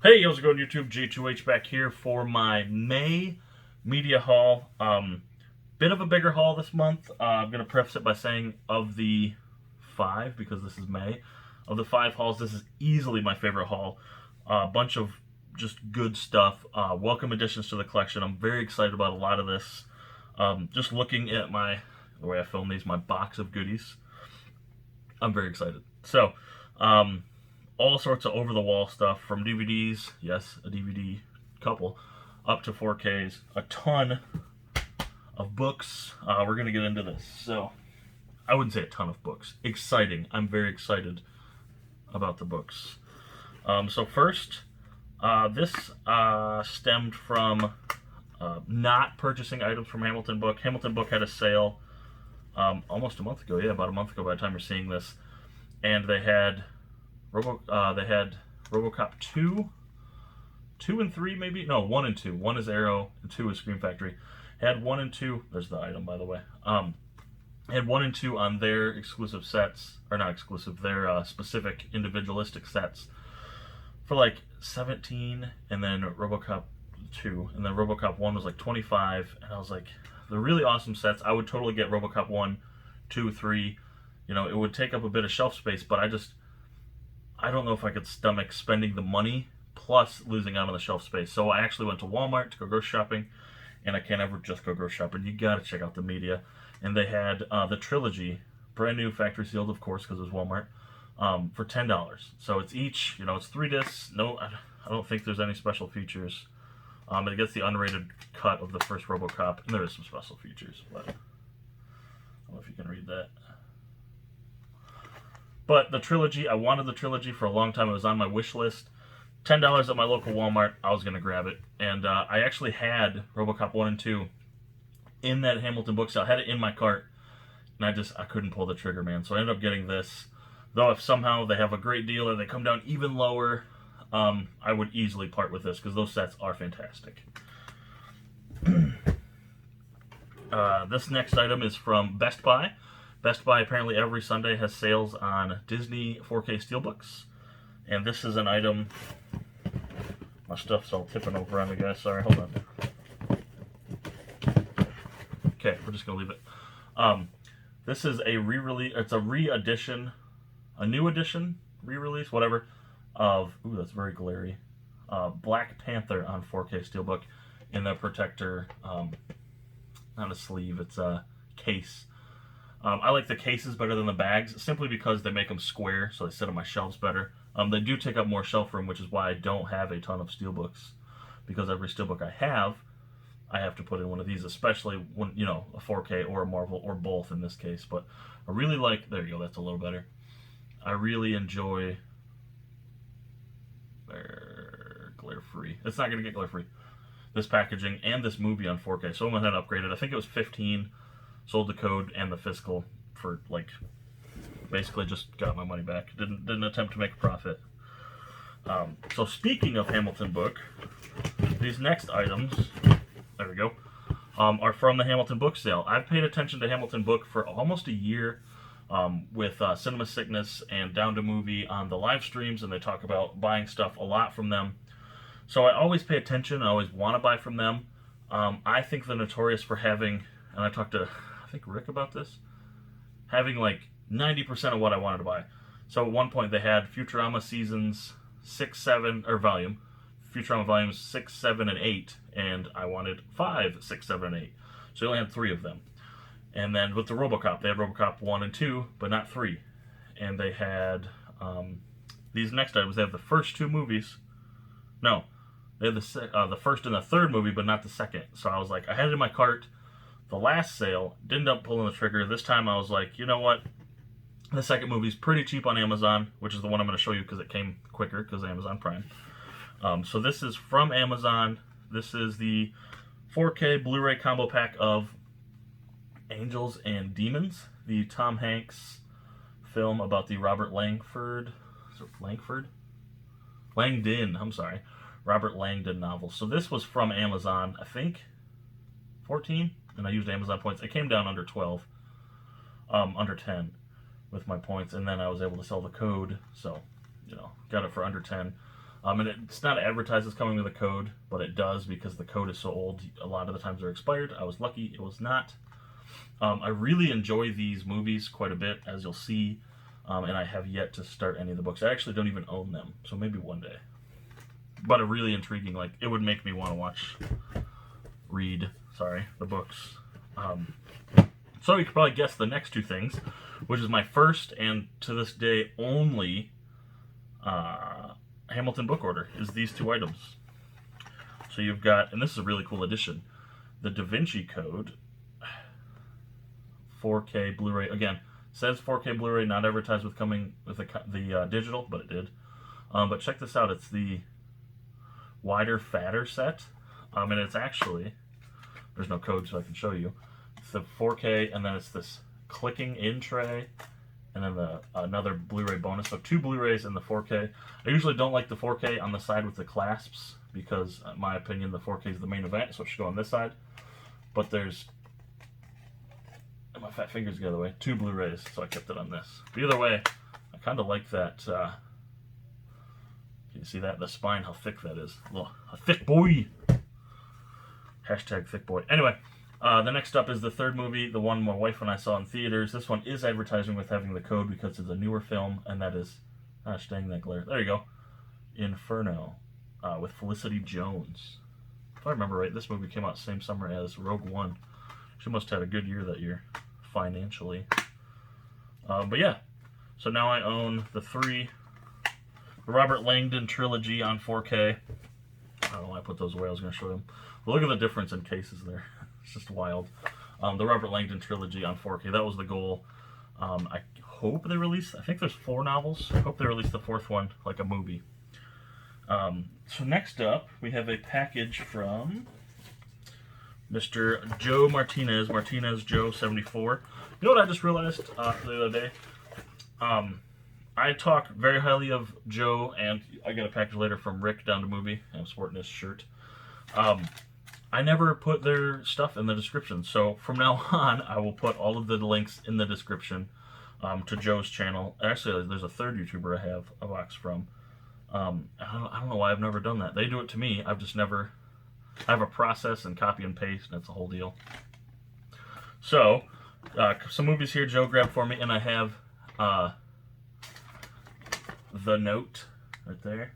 Hey, how's it going, YouTube? J2H back here for my May media haul. Bit of a bigger haul this month. I'm going to preface it by saying of the five, because this is May, of the five hauls, this is easily my favorite haul. A bunch of just good stuff. Welcome additions to the collection. I'm very excited about a lot of this. Just looking at the way I film these, my box of goodies, I'm very excited. So, all sorts of over-the-wall stuff, from DVDs, yes, a DVD couple, up to 4Ks, a ton of books. We're going to get into this. So, I wouldn't say a ton of books. Exciting. I'm very excited about the books. So first, this stemmed from not purchasing items from Hamilton Book. Hamilton Book had a sale almost a month ago. Yeah, about a month ago by the time you're seeing this. And they had RoboCop 2 and 3 maybe? No, 1 and 2. 1 is Arrow and 2 is Scream Factory. Had 1 and 2, there's the item by the way. Had 1 and 2 on their exclusive sets, or not exclusive, their specific individualistic sets for like 17, and then RoboCop 2, and then RoboCop 1 was like 25, and I was like, they're really awesome sets. I would totally get RoboCop 1, 2, 3. You know, it would take up a bit of shelf space, but I don't know if I could stomach spending the money plus losing out on the shelf space. So I actually went to Walmart to go grocery shopping, and I can't ever just go grocery shopping. You gotta check out the media. And they had the trilogy, brand new, factory sealed, of course, because it was Walmart, for $10. So it's each, it's 3 discs. No, I don't think there's any special features. It gets the unrated cut of the first RoboCop, and there is some special features, but I don't know if you can read that. But the trilogy, I wanted the trilogy for a long time. It was on my wish list. $10 at my local Walmart, I was going to grab it. And I actually had RoboCop 1 and 2 in that Hamilton book sale. I had it in my cart, and I couldn't pull the trigger, man. So I ended up getting this. Though if somehow they have a great deal or they come down even lower, I would easily part with this because those sets are fantastic. This next item is from Best Buy. Best Buy apparently every Sunday has sales on Disney 4K Steelbooks. And this is an item. My stuff's all tipping over on me, guys. Sorry, hold on. Okay, we're just going to leave it. This is a re-release. It's a re-edition, a new edition, re-release, whatever, of, ooh, that's very glary, Black Panther on 4K Steelbook in the protector, not a sleeve, it's a case. I like the cases better than the bags, simply because they make them square, so they sit on my shelves better. They do take up more shelf room, which is why I don't have a ton of steelbooks, because every steelbook I have to put in one of these, especially when, a 4K or a Marvel, or both in this case. But I really like, there you go, that's a little better. I really enjoy, glare-free. It's not going to get glare-free. This packaging and this movie on 4K. So I went ahead and upgraded. I think it was $15. Sold the code and the physical for, basically just got my money back. Didn't attempt to make a profit. So speaking of Hamilton Book, these next items, there we go, are from the Hamilton Book sale. I've paid attention to Hamilton Book for almost a year with Cinema Sickness and DownToMovie on the live streams, and they talk about buying stuff a lot from them. So I always pay attention. I always want to buy from them. I think they're notorious for having, and I talked to, I think, Rick about this, having 90% of what I wanted to buy. So at one point they had Futurama seasons 6, 7, or volume, Futurama volumes 6, 7, and 8, and I wanted 5, 6, 7, and 8. So they only had 3 of them. And then with the RoboCop, they had RoboCop 1 and 2, but not 3. And they had these next items. They have the first 2 movies. No, they had the first and the third movie, but not the second. So I was like, I had it in my cart. The last sale, didn't end up pulling the trigger. This time I was like, you know what? The second movie's pretty cheap on Amazon, which is the one I'm going to show you because it came quicker because Amazon Prime. So this is from Amazon. This is the 4K Blu-ray combo pack of Angels and Demons, the Tom Hanks film about the Robert Langford? Langdon, I'm sorry. Robert Langdon novel. So this was from Amazon, I think, 14? And I used Amazon points. It came down under 12, under 10 with my points, and then I was able to sell the code, so, got it for under 10. And it's not advertised as coming with a code, but it does because the code is so old. A lot of the times they're expired. I was lucky it was not. I really enjoy these movies quite a bit, as you'll see, and I have yet to start any of the books. I actually don't even own them, so maybe one day. But a really intriguing, like, it would make me want to read the books. So you could probably guess the next two things, which is my first and to this day only Hamilton book order, is these two items. So you've got, and this is a really cool edition, the Da Vinci Code, 4K Blu-ray. Again, says 4K Blu-ray, not advertised with coming with the digital, but it did. But check this out, it's the wider, fatter set, and it's actually, there's no code so I can show you. It's the 4K, and then it's this clicking in tray, and then another Blu-ray bonus. So 2 Blu-rays and the 4K. I usually don't like the 4K on the side with the clasps because, in my opinion, the 4K is the main event, so it should go on this side. But there's, my fat fingers get out of the way, 2 Blu-rays, so I kept it on this. But either way, I kind of like that. Can you see that? The spine, how thick that is. Ugh, a thick boy. Hashtag thick boy. Anyway. The next up is the third movie, the one my wife and I saw in theaters. This one is advertising with having the code because it's a newer film, and that is, gosh dang that glare. There you go. Inferno, with Felicity Jones. If I remember right, this movie came out same summer as Rogue One. She must have had a good year that year, financially. But yeah, so now I own the Robert Langdon trilogy on 4K. I don't know why I put those away, I was going to show them. But look at the difference in cases there. It's just wild. The Robert Langdon trilogy on 4K, that was the goal. I hope they release, I think there's 4 novels. I hope they release the 4th one like a movie. So next up, we have a package from Mr. Joe Martinez, Martinez Joe 74. You know what I just realized the other day? I talk very highly of Joe, and I got a package later from Rick DownToMovie. I'm sporting this shirt. I never put their stuff in the description, so from now on, I will put all of the links in the description to Joe's channel. Actually, there's a third YouTuber I have a box from. I don't know why I've never done that. They do it to me. I've just never... I have a process and copy and paste, and it's a whole deal. So, some movies here Joe grabbed for me, and I have The Note right there.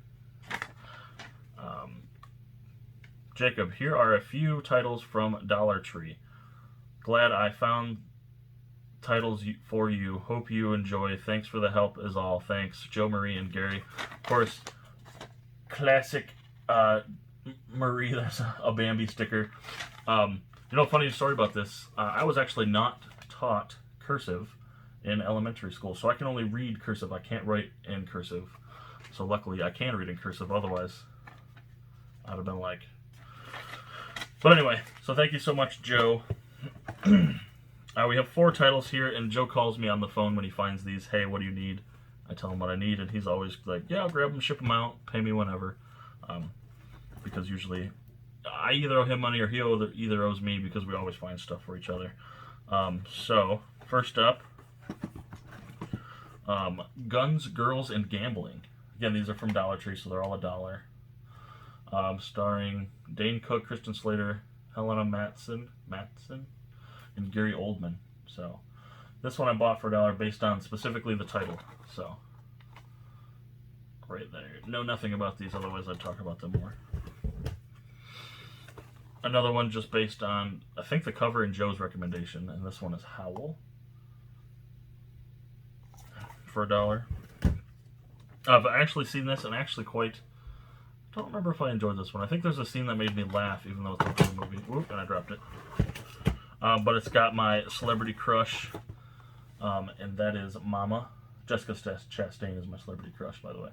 Jacob, here are a few titles from Dollar Tree. Glad I found titles for you. Hope you enjoy. Thanks for the help is all. Thanks, Joe, Marie, and Gary. Of course, classic Marie, that's a Bambi sticker. You know, funny story about this. I was actually not taught cursive in elementary school, so I can only read cursive. I can't write in cursive. So luckily I can read in cursive, otherwise I'd have been like... But anyway, so thank you so much, Joe. We have 4 titles here, and Joe calls me on the phone when he finds these. Hey, what do you need? I tell him what I need, and he's always like, yeah, I'll grab them, ship them out, pay me whenever. Because usually I either owe him money or he either owes me, because we always find stuff for each other. So, first up, Guns, Girls, and Gambling. Again, these are from Dollar Tree, so they're all $1. Starring Dane Cook, Kristen Slater, Helena Matson, and Gary Oldman. So, this one I bought for $1 based on specifically the title. So, right there. Know nothing about these, otherwise I'd talk about them more. Another one just based on, I think, the cover and Joe's recommendation, and this one is Howl for $1. I've actually seen this and actually I don't remember if I enjoyed this one. I think there's a scene that made me laugh, even though it's a good movie. Oop, and I dropped it. But it's got my celebrity crush, and that is Mama. Jessica Chastain is my celebrity crush, by the way.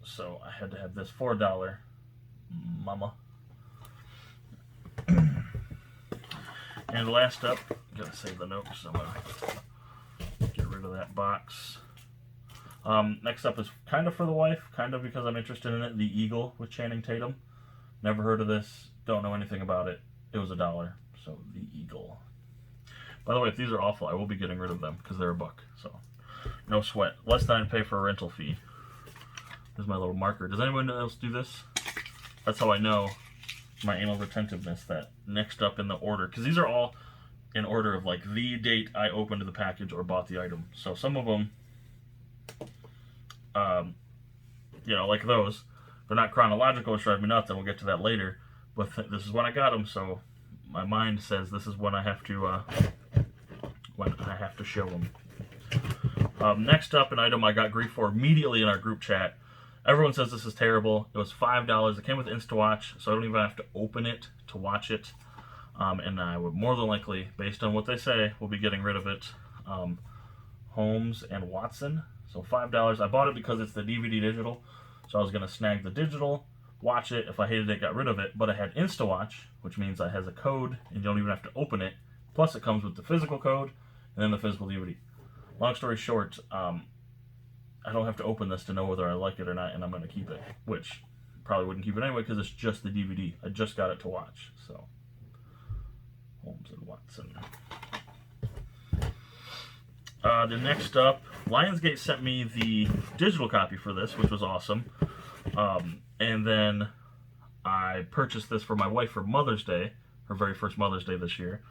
So I had to have this for $1. Mama. And last up, gotta save the notes, so I'm gonna get rid of that box. Next up is kind of for the wife, kind of because I'm interested in it. The Eagle with Channing Tatum. Never heard of this, don't know anything about it. It was $1, so The Eagle. By the way, if these are awful, I will be getting rid of them because they're $1, so no sweat. Less than I'd pay for a rental fee. Here's my little marker. Does anyone else do this? That's how I know my anal retentiveness, that next up in the order. Because these are all in order of like the date I opened the package or bought the item. So some of them, you know, like those, they're not chronological, which drives me nuts, and we'll get to that later. But this is when I got them, so my mind says this is when I have to show them. Next up, an item I got grief for immediately in our group chat. Everyone says this is terrible. It was $5. It came with InstaWatch, so I don't even have to open it to watch it. And I would more than likely, based on what they say, will be getting rid of it. Holmes and Watson. So $5. I bought it because it's the DVD digital. So I was going to snag the digital, watch it. If I hated it, got rid of it. But it had InstaWatch, which means it has a code, and you don't even have to open it. Plus, it comes with the physical code and then the physical DVD. Long story short, I don't have to open this to know whether I like it or not, and I'm going to keep it. Which, probably wouldn't keep it anyway because it's just the DVD. I just got it to watch. So, Holmes and Watson. The next up, Lionsgate sent me the digital copy for this, which was awesome. And then I purchased this for my wife for Mother's Day, her very first Mother's Day this year.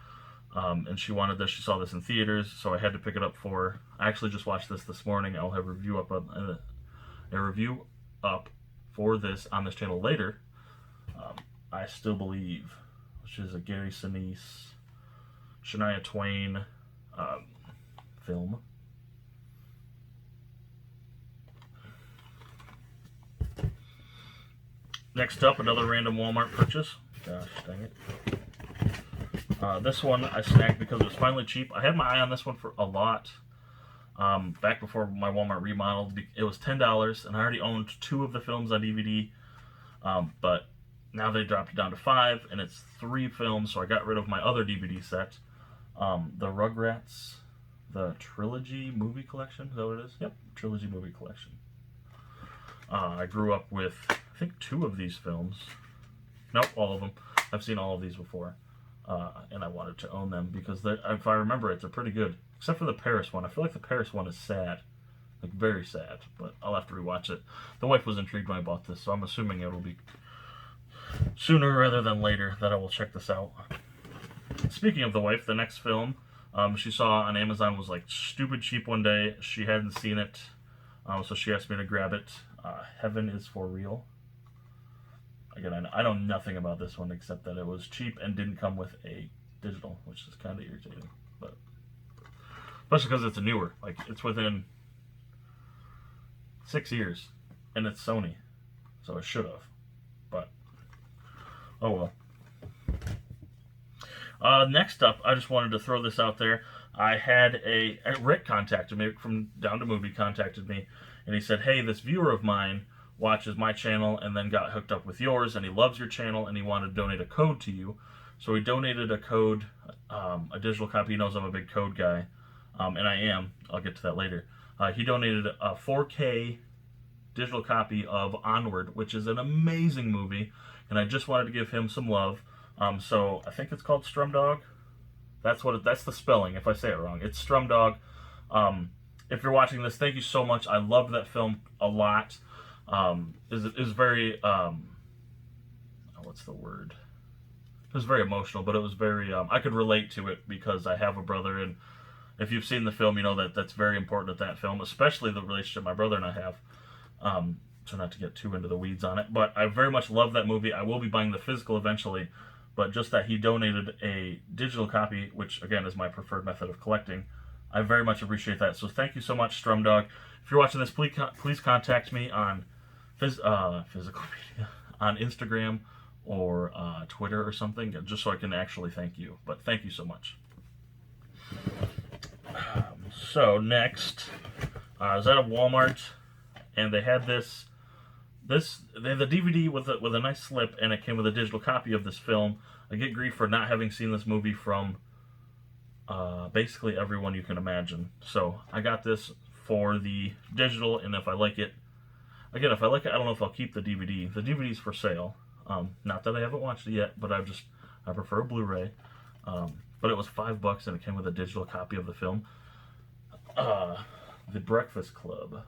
And she wanted this. She saw this in theaters, so I had to pick it up for her. I actually just watched this morning. I'll have a review up for this on this channel later. I Still Believe, which is a Gary Sinise, Shania Twain film. Next up, another random Walmart purchase. Gosh dang it. This one I snagged because it was finally cheap. I had my eye on this one for a lot. Back before my Walmart remodeled, it was $10, and I already owned 2 of the films on DVD. But now they dropped it down to 5, and it's 3 films, so I got rid of my other DVD set. The Rugrats, the Trilogy Movie Collection, is that what it is? Yep, Trilogy Movie Collection. I grew up with, I think, 2 of these films. Nope, all of them. I've seen all of these before. And I wanted to own them because, if I remember it, they're pretty good. Except for the Paris one. I feel like the Paris one is sad. Like, very sad. But I'll have to rewatch it. The wife was intrigued when I bought this, so I'm assuming it'll be sooner rather than later that I will check this out. Speaking of the wife, the next film she saw on Amazon was like stupid cheap one day. She hadn't seen it, so she asked me to grab it. Heaven is for Real. Again, I know nothing about this one except that it was cheap and didn't come with a digital, which is kind of irritating. But especially because it's a newer, like it's within 6 years, and it's Sony, so it should have. But oh well. Next up, I just wanted to throw this out there. I had Rick contacted me from DownToMovie contacted me, and he said, "Hey, this viewer of mine watches my channel and then got hooked up with yours, and he loves your channel, and he wanted to donate a code to you." So he donated a code, a digital copy. He knows I'm a big code guy, and I am. I'll get to that later. He donated a 4K digital copy of Onward, which is an amazing movie, and I just wanted to give him some love. So I think it's called Strumdog. That's the spelling. If I say it wrong, it's Strumdog. If you're watching this, thank you so much. I loved that film a lot. It was very, what's the word? It was very emotional, but it was very, I could relate to it because I have a brother, and if you've seen the film, you know that's very important at that film, especially the relationship my brother and I have. So not to get too into the weeds on it, but I very much love that movie. I will be buying the physical eventually, but just that he donated a digital copy, which again is my preferred method of collecting, I very much appreciate that. So thank you so much, Strumdog. If you're watching this, please contact me on physical media, on Instagram or Twitter or something, just so I can actually thank you. But thank you so much. So next, I was at a Walmart, and they had they had the DVD with a nice slip, and it came with a digital copy of this film. I get grief for not having seen this movie from basically everyone you can imagine. So I got this for the digital, and if I like it, I don't know if I'll keep the DVD. The DVD's for sale. Not that I haven't watched it yet, but I prefer Blu-ray. But it was $5, and it came with a digital copy of the film. The Breakfast Club.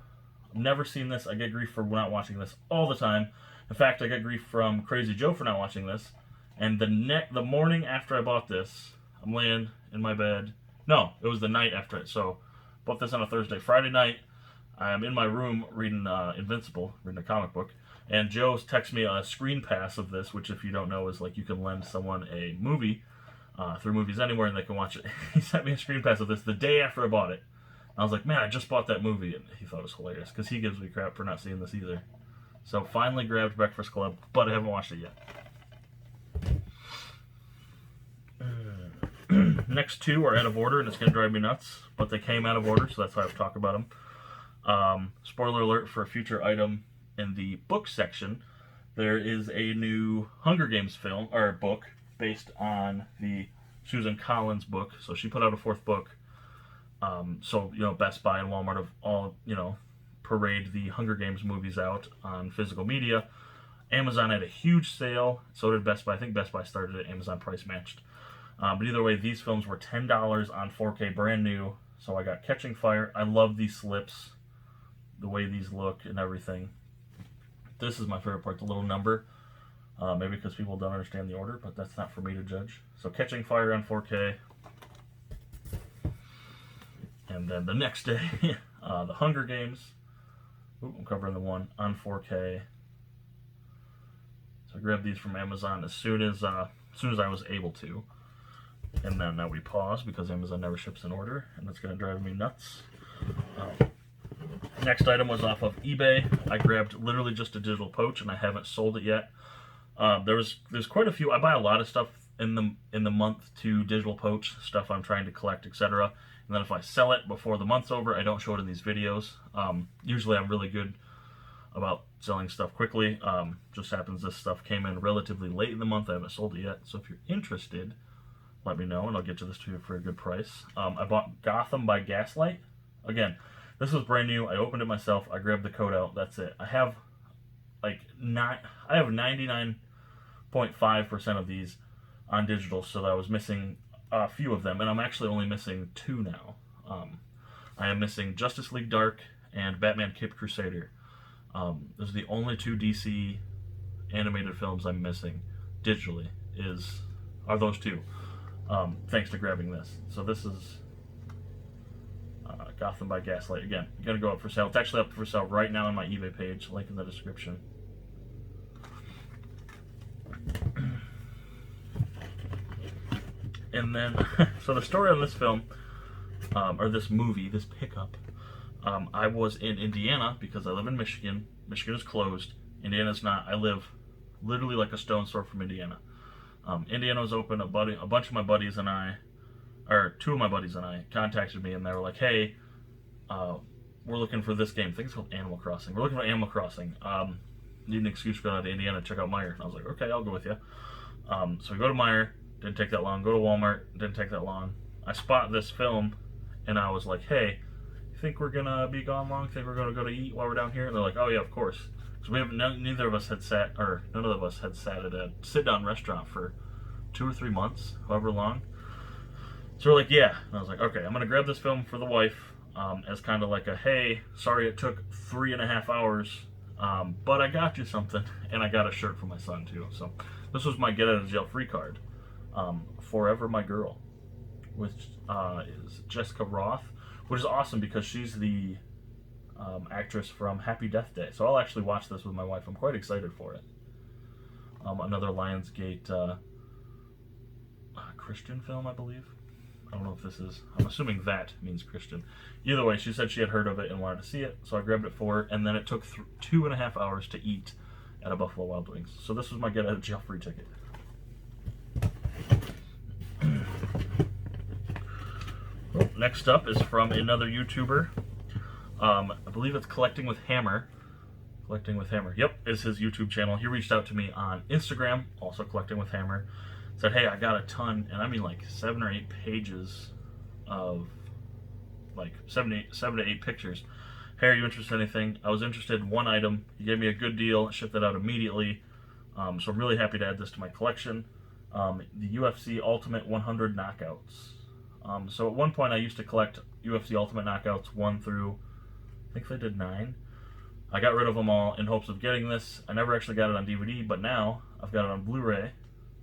I've never seen this. I get grief for not watching this all the time. In fact, I get grief from Crazy Joe for not watching this. And the morning after I bought this, I'm laying in my bed. No, it was the night after it. So, bought this on a Thursday. Friday night, I'm in my room reading Invincible, reading a comic book. And Joe texts me a screen pass of this, which if you don't know is like you can lend someone a movie through Movies Anywhere and they can watch it. He sent me a screen pass of this the day after I bought it. I was like, man, I just bought that movie. And he thought it was hilarious because he gives me crap for not seeing this either. So finally grabbed Breakfast Club, but I haven't watched it yet. Next two are out of order, and it's going to drive me nuts, but they came out of order, so that's why I have to talk about them. Spoiler alert for a future item in the book section. There is a new Hunger Games film, or book, based on the Susan Collins book. So she put out a fourth book. So, Best Buy and Walmart have all, parade the Hunger Games movies out on physical media. Amazon had a huge sale, so did Best Buy. I think Best Buy started it, Amazon price matched. But either way, these films were $10 on 4K, brand new. So I got Catching Fire. I love these slips, the way these look and everything. This is my favorite part, the little number. Maybe because people don't understand the order, but that's not for me to judge. So Catching Fire on 4K. And then the next day, the Hunger Games. Ooh, I'm covering the one on 4K. So I grabbed these from Amazon as soon as I was able to. And then now we pause because Amazon never ships in order, and that's going to drive me nuts. Next item was off of eBay. I grabbed literally just a digital poach, and I haven't sold it yet. There's quite a few. I buy a lot of stuff in the month to digital poach, stuff I'm trying to collect, etc. And then if I sell it before the month's over, I don't show it in these videos. Usually I'm really good about selling stuff quickly. Just happens this stuff came in relatively late in the month. I haven't sold it yet. So if you're interested, let me know and I'll get you this to you for a good price. I bought Gotham by Gaslight. Again, this was brand new. I opened it myself. I grabbed the code out. That's it. I have 99.5% of these on digital, so that I was missing a few of them, and I'm actually only missing two now. I am missing Justice League Dark and Batman Cape Crusader. Those are the only two DC animated films I'm missing digitally. Are those two. Thanks to grabbing this. So this is Gotham by Gaslight. Again, gonna go up for sale. It's actually up for sale right now on my eBay page. Link in the description. And then, so the story on this film, or this movie, this pickup, I was in Indiana because I live in Michigan. Michigan is closed. Indiana's not. I live literally like a stone's throw from Indiana. Indiana was open. A bunch of my buddies and I, or two of my buddies and I, contacted me and they were like, "Hey, we're looking for this game. I think it's called Animal Crossing. We're looking for Animal Crossing. Need an excuse to go out to Indiana to check out Meijer." And I was like, "Okay, I'll go with you." So we go to Meijer. Didn't take that long. Go to Walmart. Didn't take that long. I spot this film, and I was like, "Hey, you think we're gonna be gone long? Think we're gonna go to eat while we're down here?" And they're like, "Oh yeah, of course." So neither of us had sat, or none of us had sat at a sit-down restaurant for 2 or 3 months, however long. So we're like, "Yeah." And I was like, "Okay, I'm gonna grab this film for the wife as kind of like a, hey, sorry it took 3.5 hours, but I got you something, and I got a shirt for my son too." So this was my get out of jail free card. Forever My Girl, which is Jessica Roth, which is awesome because she's the actress from Happy Death Day. So I'll actually watch this with my wife. I'm quite excited for it. Another Lionsgate Christian film, I believe. I don't know if this is, I'm assuming that means Christian. Either way, she said she had heard of it and wanted to see it, so I grabbed it for her, and then it took 2.5 hours to eat at a Buffalo Wild Wings. So this was my get out of jail free ticket. Well, next up is from another YouTuber. I believe it's Collecting with Hammer. Collecting with Hammer. Yep, is his YouTube channel. He reached out to me on Instagram, also Collecting with Hammer. Said, "Hey, I got a ton," and I mean like 7 or 8 pages of like 7 to 8 pictures. "Hey, are you interested in anything?" I was interested in one item. He gave me a good deal. I shipped it out immediately. So I'm really happy to add this to my collection. The UFC Ultimate 100 Knockouts. So at one point I used to collect UFC Ultimate Knockouts 1 through, I think they did 9. I got rid of them all in hopes of getting this. I never actually got it on DVD, but now I've got it on Blu-ray,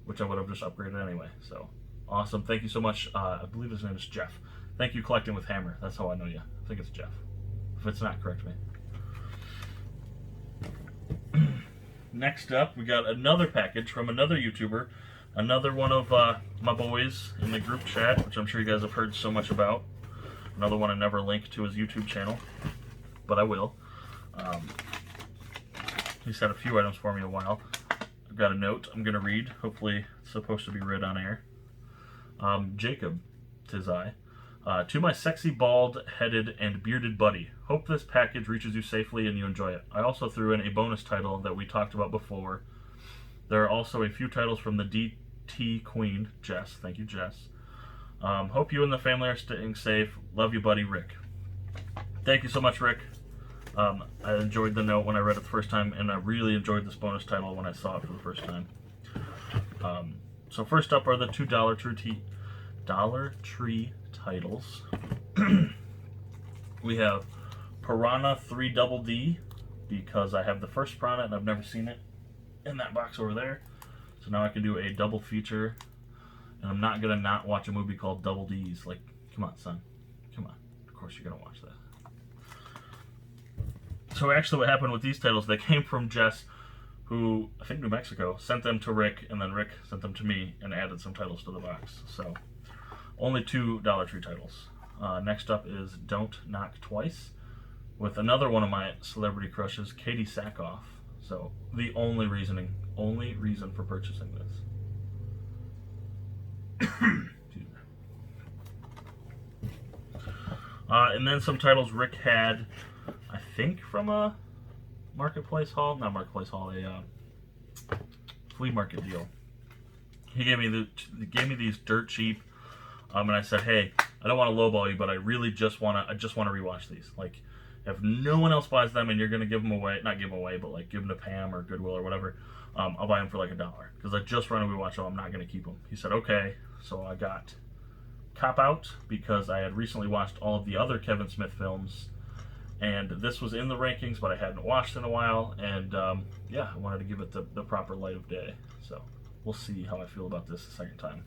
which I would have just upgraded anyway. So awesome. Thank you so much. I believe his name is Jeff. Thank you, Collecting with Hammer. That's how I know you. I think it's Jeff. If it's not, correct me. Next up, we got another package from another YouTuber. Another one of my boys in the group chat, which I'm sure you guys have heard so much about. Another one I never linked to his YouTube channel, but I will. He's had a few items for me a while. I've got a note I'm going to read. Hopefully it's supposed to be read on air. Jacob, 'tis I. To my sexy, bald-headed, and bearded buddy, hope this package reaches you safely and you enjoy it. I also threw in a bonus title that we talked about before. There are also a few titles from the DT Queen, Jess. Thank you, Jess. Hope you and the family are staying safe. Love you, buddy, Rick. Thank you so much, Rick. I enjoyed the note when I read it the first time, and I really enjoyed this bonus title when I saw it for the first time. So first up are the two Dollar Tree titles. We have Piranha 3 Double D, because I have the first Piranha and I've never seen it in that box over there. So now I can do a double feature, and I'm not going to not watch a movie called Double D's. Like, come on, son. Come on. Of course you're going to watch that. So actually what happened with these titles, they came from Jess, who, I think New Mexico, sent them to Rick, and then Rick sent them to me and added some titles to the box. So only two Dollar Tree titles. Next up is Don't Knock Twice, with another one of my celebrity crushes, Katie Sackhoff. So the only reason for purchasing this. And then some titles Rick had, I think, from a marketplace haul, not marketplace haul, a flea market deal. He gave me these dirt cheap, and I said, hey, I don't want to lowball you, but I really just want to rewatch these. Like, if no one else buys them and you're gonna give them away, not give them away, but like give them to Pam or Goodwill or whatever, I'll buy them for like $1 because I just want to rewatch them. I'm not gonna keep them. He said, okay. So I got Cop Out because I had recently watched all of the other Kevin Smith films, and this was in the rankings, but I hadn't watched in a while, and yeah, I wanted to give it the proper light of day. So we'll see how I feel about this the second time.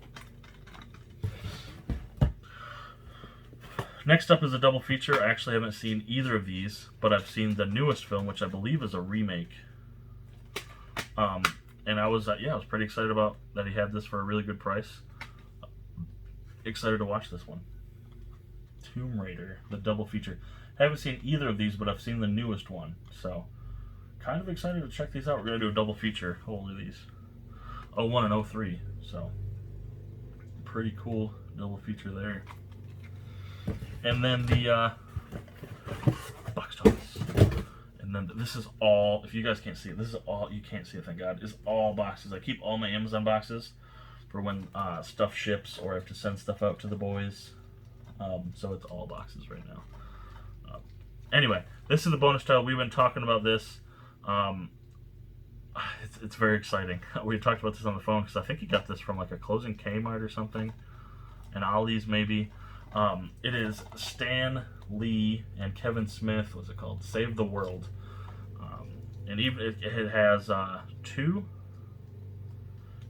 Next up is a double feature. I actually haven't seen either of these, but I've seen the newest film, which I believe is a remake. And I was pretty excited about that he had this for a really good price. Excited to watch this one. Tomb Raider, the double feature. I haven't seen either of these, but I've seen the newest one, so kind of excited to check these out. We're gonna do a double feature. How old are these? 01 and 03, so pretty cool double feature there. And then the box tops. And then this is all, if you guys can't see it, this is all, you can't see it, thank God, is all boxes. I keep all my Amazon boxes for when stuff ships or I have to send stuff out to the boys. So it's all boxes right now. Anyway, this is the bonus title. We've been talking about this. It's very exciting. We talked about this on the phone because I think he got this from like a closing Kmart or something. And Ollie's maybe. It is Stan Lee and Kevin Smith. What's it called? Save the World. And even it has two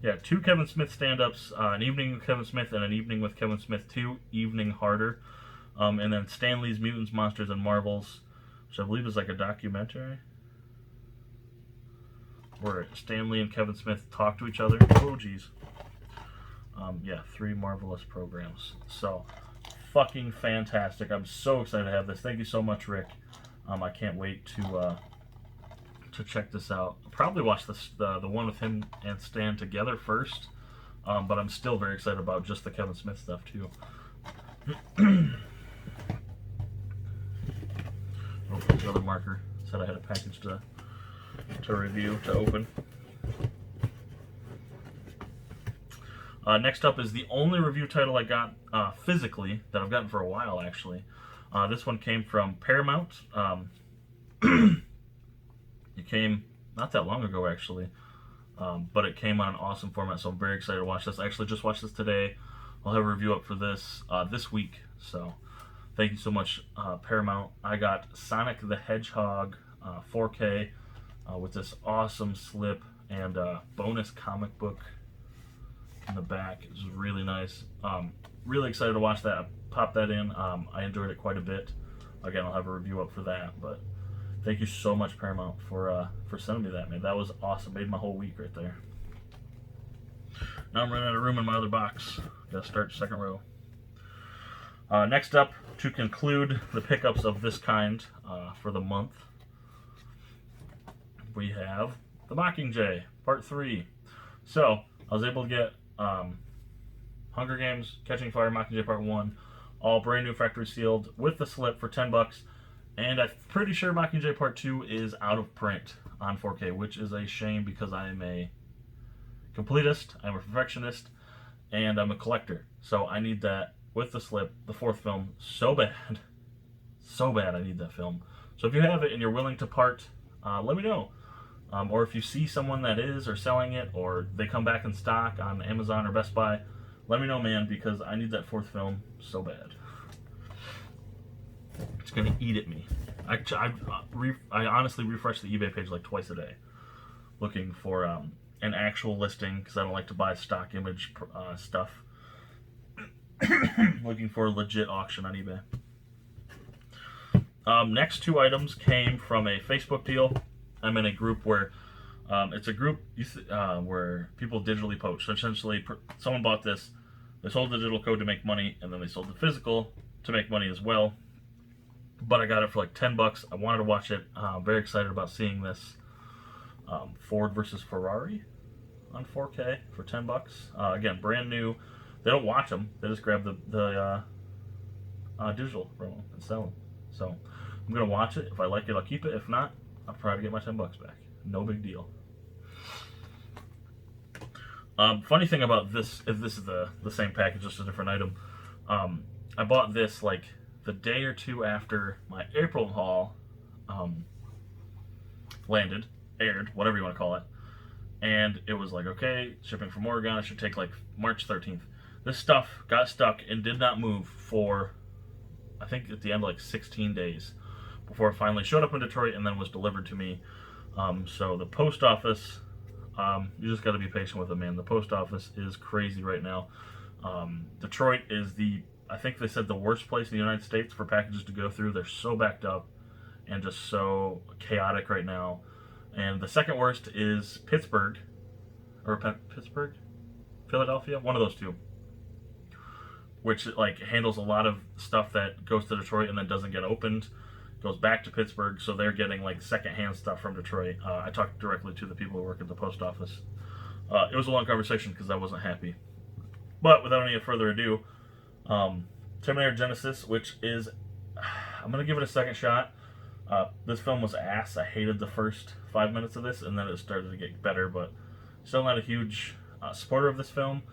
Kevin Smith stand-ups, an evening with Kevin Smith and an evening with Kevin Smith 2, Evening Harder. And then Stan Lee's Mutants, Monsters, and Marvels, which I believe is like a documentary where Stan Lee and Kevin Smith talk to each other. Oh, geez. Yeah, 3 marvelous programs. So, fucking fantastic. I'm so excited to have this. Thank you so much, Rick. I can't wait to check this out. I'll probably watch the one with him and Stan together first, but I'm still very excited about just the Kevin Smith stuff, too. Oh, another marker. Said I had a package to review, to open. Next up is the only review title I got physically, that I've gotten for a while, actually. This one came from Paramount. It came not that long ago, actually, but it came on an awesome format, so I'm very excited to watch this. I actually just watched this today. I'll have a review up for this this week, so thank you so much, Paramount. I got Sonic the Hedgehog 4K with this awesome slip and bonus comic book in the back. It's really nice. Really excited to watch that. Pop that in. I enjoyed it quite a bit. Again, I'll have a review up for that. But thank you so much, Paramount, for sending me that, man. That was awesome. Made my whole week right there. Now I'm running out of room in my other box. Gotta start second row. Next up, to conclude the pickups of this kind for the month, we have The Mockingjay, Part 3. So, I was able to get Hunger Games, Catching Fire, Mockingjay Part 1, all brand new factory sealed with the slip for $10. And I'm pretty sure Mockingjay Part 2 is out of print on 4K, which is a shame because I am a completist, I'm a perfectionist, and I'm a collector. So I need that with the slip, the fourth film, so bad. So bad I need that film. So if you have it and you're willing to part, let me know. Or if you see someone that is or selling it, or they come back in stock on Amazon or Best Buy, let me know, man, because I need that fourth film so bad. It's gonna eat at me. I honestly refresh the eBay page like twice a day, looking for an actual listing because I don't like to buy stock image stuff. Looking for a legit auction on eBay. Next two items came from a Facebook deal. I'm in a group where it's a group where people digitally poach. So essentially, someone bought this, they sold the digital code to make money, and then they sold the physical to make money as well. But I got it for like $10. I wanted to watch it. Very excited about seeing this. Ford versus Ferrari on 4K for $10. Again, brand new. They don't watch them. They just grab the digital from them and sell them. So I'm gonna watch it. If I like it, I'll keep it. If not, I'll try to get my $10 back. No big deal. Funny thing about this, if this is the same package, just a different item. I bought this like the day or two after my April haul aired, whatever you want to call it. And it was like, okay, shipping from Oregon, it should take like March 13th. This stuff got stuck and did not move for, I think at the end, like 16 days before it finally showed up in Detroit and then was delivered to me. So the post office, you just got to be patient with it, man. The post office is crazy right now. Detroit is I think they said the worst place in the United States for packages to go through. They're so backed up and just so chaotic right now. And the second worst is Pittsburgh, Philadelphia, one of those two, which like handles a lot of stuff that goes to Detroit and then doesn't get opened, goes back to Pittsburgh, so they're getting like secondhand stuff from Detroit. I talked directly to the people who work at the post office. It was a long conversation because I wasn't happy. But without any further ado, Terminator Genisys, which is, I'm going to give it a second shot. This film was ass. I hated the first 5 minutes of this, and then it started to get better, but still not a huge supporter of this film.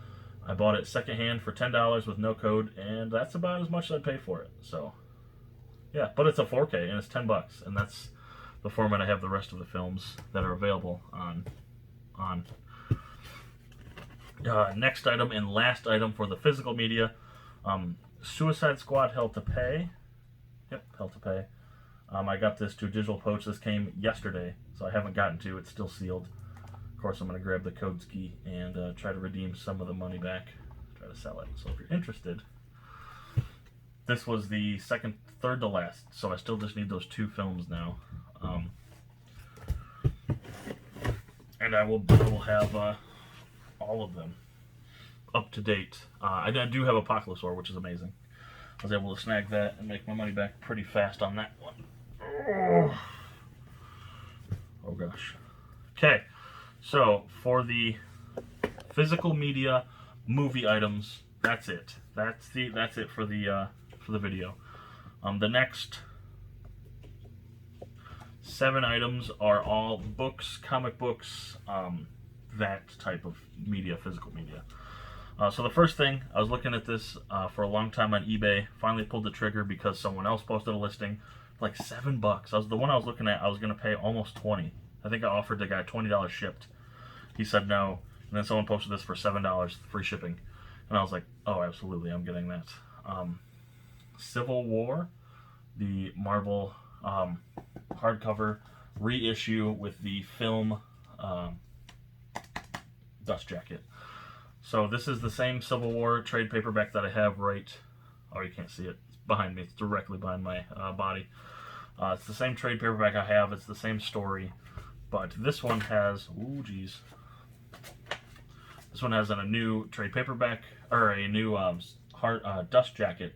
I bought it secondhand for $10 with no code, and that's about as much as I'd pay for it. So, yeah, but it's a 4K, and it's $10, and that's the format I have the rest of the films that are available on. Next item and last item for the physical media, Suicide Squad Hell to Pay. Yep, Hell to Pay. I got this to digital poach. This came yesterday, so I haven't gotten to it. It's still sealed. Of course, I'm going to grab the code ski and try to redeem some of the money back. Try to sell it. So if you're interested, this was the third to last. So I still just need those two films now. And I will have all of them up to date. I do have Apocalypse War, which is amazing. I was able to snag that and make my money back pretty fast on that one. Oh gosh. Okay, so for the physical media movie items, that's it. That's it for the video. The next 7 items are all books, comic books, that type of media, physical media. So the first thing, I was looking at this for a long time on eBay. Finally pulled the trigger because someone else posted a listing for like $7. The one I was looking at, I was going to pay almost $20. I think I offered the guy $20 shipped. He said no, and then someone posted this for $7, free shipping. And I was like, oh, absolutely, I'm getting that. Civil War, the Marvel hardcover reissue with the film dust jacket. So this is the same Civil War trade paperback that I have right... Oh, you can't see it. It's behind me. It's directly behind my body. It's the same trade paperback I have. It's the same story. But this one has... Ooh, geez. This one has a new trade paperback, or a new dust jacket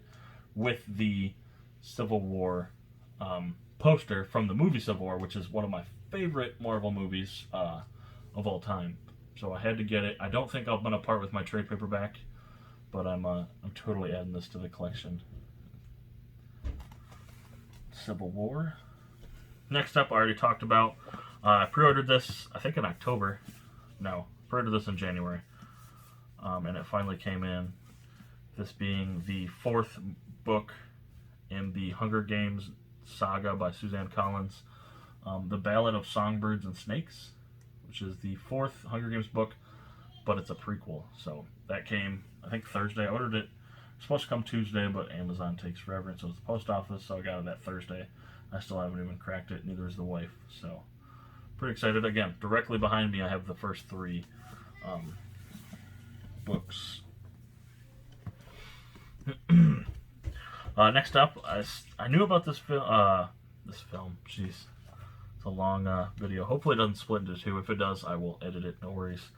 with the Civil War poster from the movie Civil War, which is one of my favorite Marvel movies of all time. So I had to get it. I don't think I'm going to part with my trade paperback, but I'm totally adding this to the collection. Civil War. Next up, I already talked about. I pre-ordered this, I think in October. No, pre-ordered this in January. And it finally came in. This being the 4th book in the Hunger Games saga by Suzanne Collins. The Ballad of Songbirds and Snakes, which is the 4th Hunger Games book, but it's a prequel. So that came, I think, Thursday. I ordered it. It's supposed to come Tuesday, but Amazon takes forever, and so it's the post office, so I got it that Thursday. I still haven't even cracked it, neither is the wife. So, pretty excited. Again, directly behind me, I have the first 3 books. Next up, I knew about this film. Jeez, it's a long video. Hopefully it doesn't split into 2. If it does, I will edit it. No worries.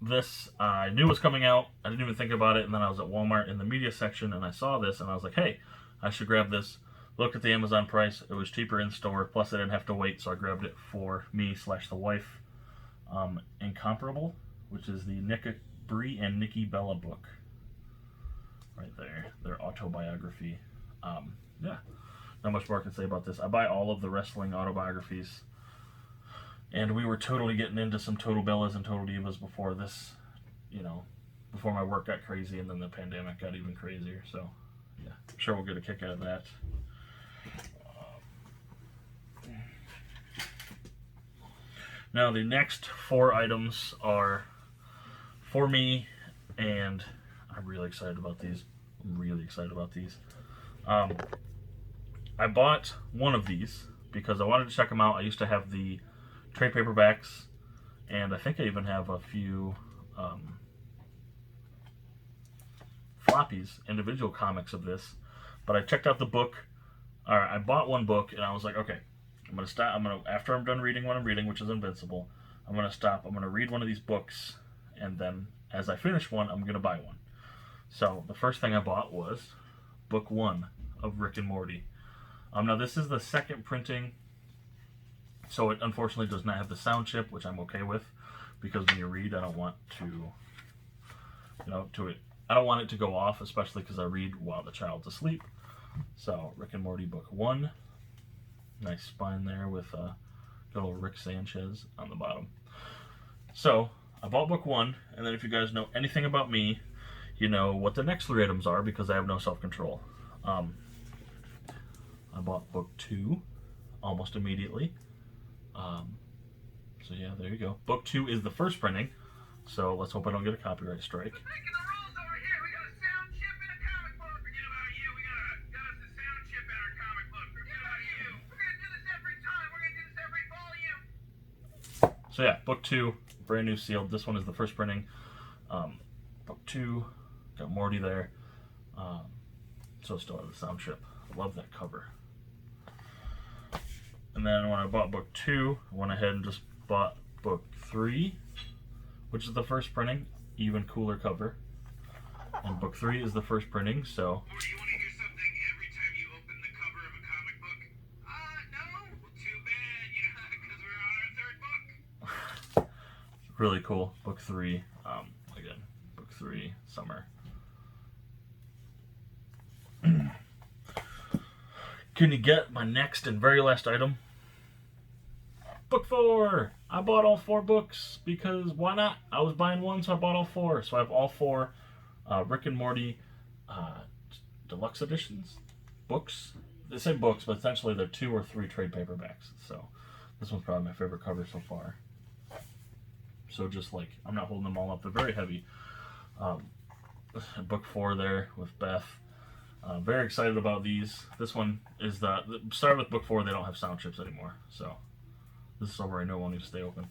This I knew was coming out. I didn't even think about it, and then I was at Walmart in the media section, and I saw this, and I was like, hey, I should grab this. Looked at the Amazon price. It was cheaper in store, plus I didn't have to wait, so I grabbed it for me/the wife. Incomparable, which is the Brie and Nikki Bella book. Right there, their autobiography. Yeah, not much more I can say about this. I buy all of the wrestling autobiographies, and we were totally getting into some Total Bellas and Total Divas before this, before my work got crazy, and then the pandemic got even crazier. So, yeah, I'm sure we'll get a kick out of that. Now, the next 4 items are for me, and I'm really excited about these. I bought one of these because I wanted to check them out. I used to have the trade paperbacks, and I think I even have a few floppies, individual comics of this. But I checked out the book. I bought one book, and I was like, okay, I'm gonna stop. After I'm done reading what I'm reading, which is Invincible, I'm gonna stop. I'm gonna read one of these books, and then as I finish one, I'm gonna buy one. So the first thing I bought was book 1 of Rick and Morty. Now this is the 2nd printing, so it unfortunately does not have the sound chip, which I'm okay with, because when you read, I don't want to, I don't want it to go off, especially because I read while the child's asleep. So Rick and Morty book 1. Nice spine there with good old Rick Sanchez on the bottom. So I bought book 1, and then if you guys know anything about me, you know what the next 3 items are, because I have no self-control. I bought book 2 almost immediately. So yeah, there you go. Book 2 is the first printing, so let's hope I don't get a copyright strike. So yeah, book 2, brand new sealed. This one is the first printing. Book 2, got Morty there. So still have the sound chip. I love that cover. And then when I bought book 2, I went ahead and just bought book 3, which is the first printing, even cooler cover. And book 3 is the first printing, so. Morty, you want to hear something every time you open the cover of a comic book? No. Well, too bad, because we're on our 3rd book. Really cool. Book 3, again, book 3, summer. Can you get my next and very last item? Book 4! I bought all 4 books because why not? I was buying one, so I bought all 4. So I have all 4 Rick and Morty deluxe editions books. They say books, but essentially they're 2 or 3 trade paperbacks. So this one's probably my favorite cover so far. So just like, I'm not holding them all up. They're very heavy. Book 4 there with Beth. Very excited about these. This one is started with book 4. They don't have sound chips anymore, so this is somewhere I know won't need to stay open.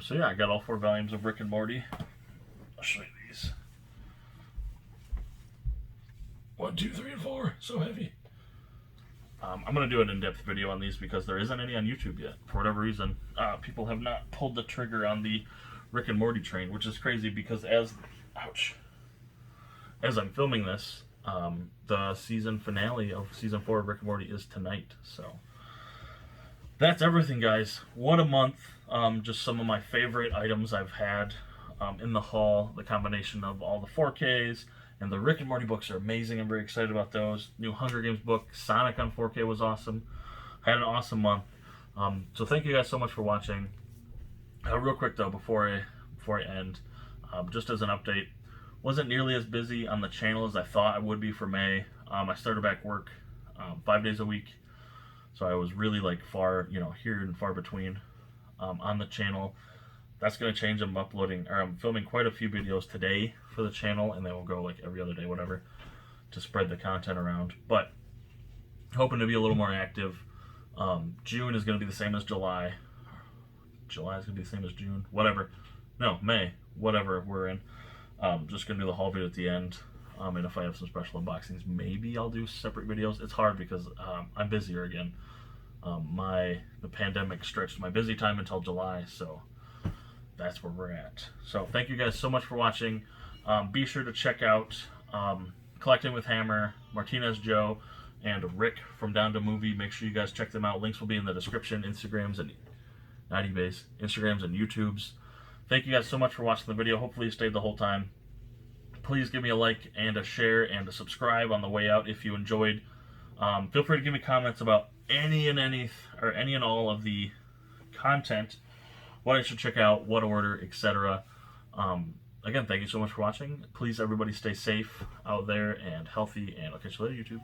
So yeah, I got all 4 volumes of Rick and Morty. I'll show you these. 1, 2, 3, and 4. So heavy. I'm going to do an in-depth video on these because there isn't any on YouTube yet. For whatever reason, people have not pulled the trigger on the Rick and Morty train, which is crazy because as I'm filming this, the season finale of season 4 of Rick and Morty is tonight. So that's everything, guys. What a month. Just some of my favorite items I've had in the haul. The combination of all the 4Ks and the Rick and Morty books are amazing. I'm very excited about those. New Hunger Games book, Sonic on 4K was awesome. Had an awesome month. So thank you guys so much for watching. Real quick though, before I end, just as an update, wasn't nearly as busy on the channel as I thought I would be for May. I started back work 5 days a week, so I was really like far, here and far between on the channel. That's going to change. I'm filming quite a few videos today for the channel, and they will go like every other day, whatever, to spread the content around. But hoping to be a little more active. June is going to be the same as July. July is going to be the same as June. Whatever. No, May. Whatever we're in. Just going to do the haul video at the end. And if I have some special unboxings, maybe I'll do separate videos. It's hard because I'm busier again. The pandemic stretched my busy time until July, so that's where we're at. So thank you guys so much for watching. Be sure to check out Collecting with Hammer, Martinez Joe, and Rick from DownToMovie. Make sure you guys check them out. Links will be in the description. Instagrams and YouTubes. Thank you guys so much for watching the video. Hopefully you stayed the whole time. Please give me a like and a share and a subscribe on the way out if you enjoyed. Feel free to give me comments about any and all of the content, what I should check out, what order, etc. Again, thank you so much for watching. Please, everybody, stay safe out there and healthy, and I'll catch you later, YouTube.